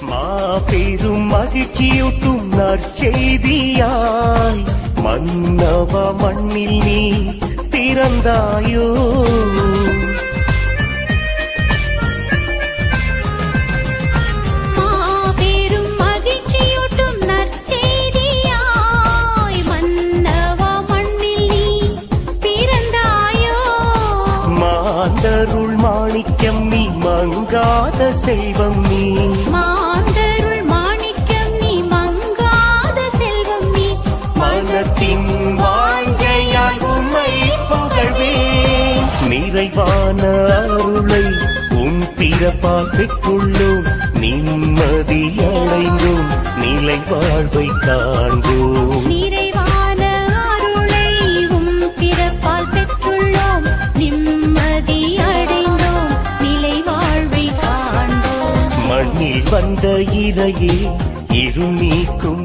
மாபெரும் மகிழ்ச்சியூட்டும் நற்செய்தியாய் மன்னவ மண்ணில் நீ பிறந்தாயோ. மாந்தருள் மாணிக்கம் நீ மங்காத செல்வம் நீ. மாந்தருள் மாணிக்கம் நீ மங்காத செல்வம் நீ. மனத்தின் வாஞ்சையால் உம்மை புகழ்வேன். நிறைவான அருளை உன் பிறப்பால் பெற்றுள்ளோம். நிம்மதி அடைந்தோம், நிலை வாழ்வை காண்போம். நிறைவான அருளை உம் பிறப்பால் பெற்றுள்ளோம். நிம்மதி அடைந்தோம், நிலை வாழ்வை காண்போம். மண்ணில் வந்த இறையே இருள் நீக்கும்